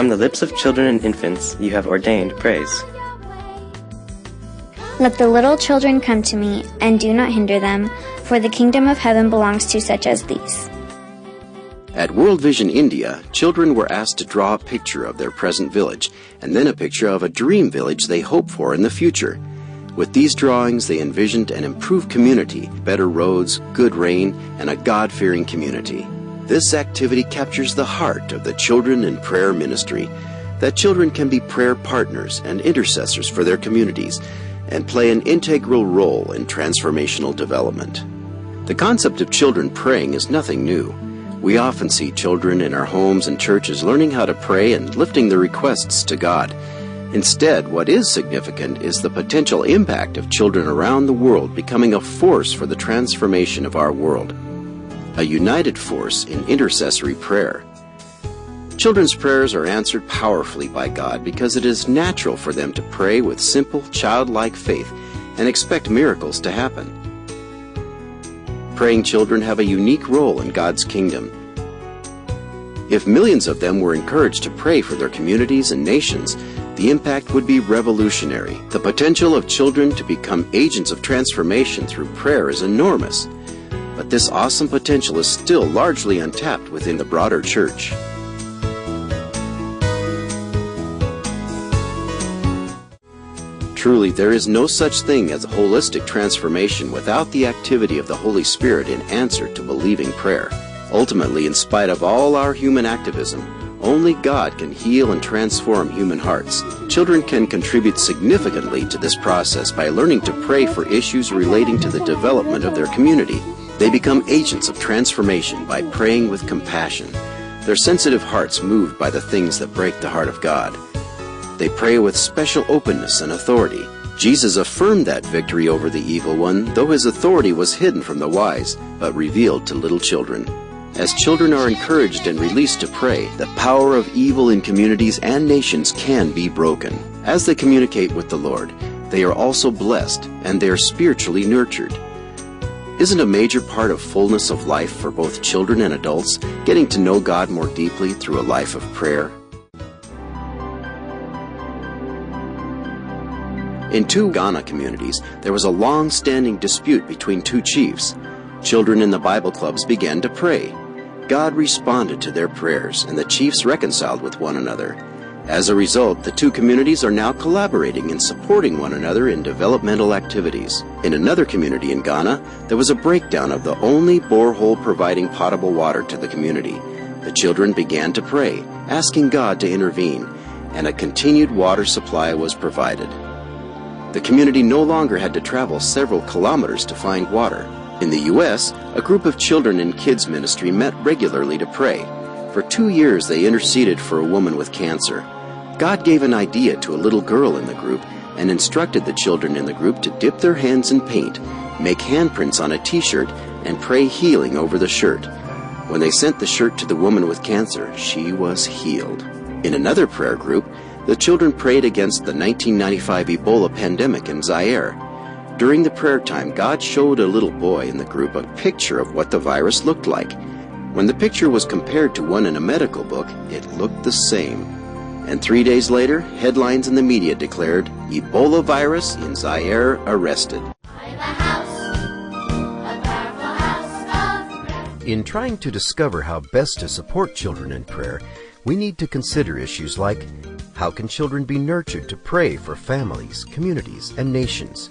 from the lips of children and infants you have ordained praise. Let the little children come to me, and do not hinder them, for the kingdom of heaven belongs to such as these. At World Vision India, children were asked to draw a picture of their present village, and then a picture of a dream village they hope for in the future. With these drawings, they envisioned an improved community, better roads, good rain, and a God-fearing community. This activity captures the heart of the Children in Prayer ministry, that children can be prayer partners and intercessors for their communities, and play an integral role in transformational development. The concept of children praying is nothing new. We often see children in our homes and churches learning how to pray and lifting their requests to God. Instead, what is significant is the potential impact of children around the world becoming a force for the transformation of our world, a united force in intercessory prayer. Children's prayers are answered powerfully by God because it is natural for them to pray with simple, childlike faith and expect miracles to happen. Praying children have a unique role in God's kingdom. If millions of them were encouraged to pray for their communities and nations, the impact would be revolutionary. The potential of children to become agents of transformation through prayer is enormous, but this awesome potential is still largely untapped within the broader church. Truly, there is no such thing as a holistic transformation without the activity of the Holy Spirit in answer to believing prayer. Ultimately, in spite of all our human activism, only God can heal and transform human hearts. Children can contribute significantly to this process by learning to pray for issues relating to the development of their community. They become agents of transformation by praying with compassion, their sensitive hearts moved by the things that break the heart of God. They pray with special openness and authority. Jesus affirmed that victory over the evil one, though his authority was hidden from the wise, but revealed to little children. As children are encouraged and released to pray, the power of evil in communities and nations can be broken. As they communicate with the Lord, they are also blessed and they are spiritually nurtured. Isn't a major part of fullness of life for both children and adults getting to know God more deeply through a life of prayer? In two Ghana communities, there was a long-standing dispute between two chiefs. Children in the Bible clubs began to pray. God responded to their prayers, and the chiefs reconciled with one another. As a result, the two communities are now collaborating and supporting one another in developmental activities. In another community in Ghana, there was a breakdown of the only borehole providing potable water to the community. The children began to pray, asking God to intervene, and a continued water supply was provided. The community no longer had to travel several kilometers to find water. In the U.S., a group of children in kids ministry met regularly to pray. For 2 years, they interceded for a woman with cancer. God gave an idea to a little girl in the group and instructed the children in the group to dip their hands in paint, make handprints on a t-shirt, and pray healing over the shirt. When they sent the shirt to the woman with cancer, she was healed. In another prayer group, the children prayed against the 1995 Ebola pandemic in Zaire. During the prayer time, God showed a little boy in the group a picture of what the virus looked like. When the picture was compared to one in a medical book, it looked the same. And 3 days later, headlines in the media declared, Ebola virus in Zaire arrested. In trying to discover how best to support children in prayer, we need to consider issues like, how can children be nurtured to pray for families, communities, and nations?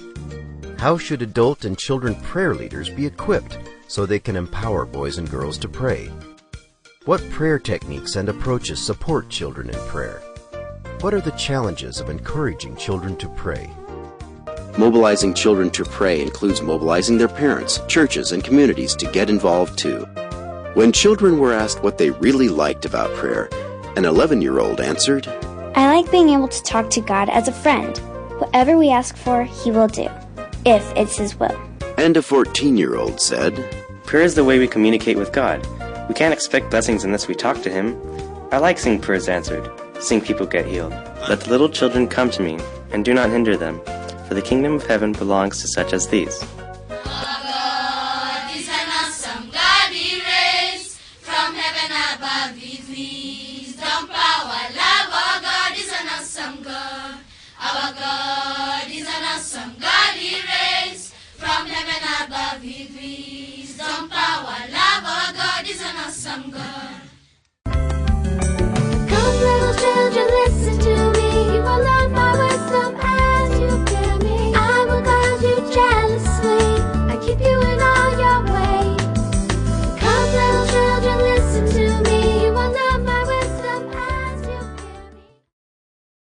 How should adult and children prayer leaders be equipped so they can empower boys and girls to pray? What prayer techniques and approaches support children in prayer? What are the challenges of encouraging children to pray? Mobilizing children to pray includes mobilizing their parents, churches, and communities to get involved too. When children were asked what they really liked about prayer, an 11-year-old answered, I like being able to talk to God as a friend. Whatever we ask for, He will do, if it's His will. And a 14-year-old said, Prayer is the way we communicate with God. We can't expect blessings unless we talk to Him. I like seeing prayers answered, seeing people get healed. Let the little children come to me, and do not hinder them, for the kingdom of heaven belongs to such as these. God is an awesome God He raised from heaven above. His wisdom, power, love. our God.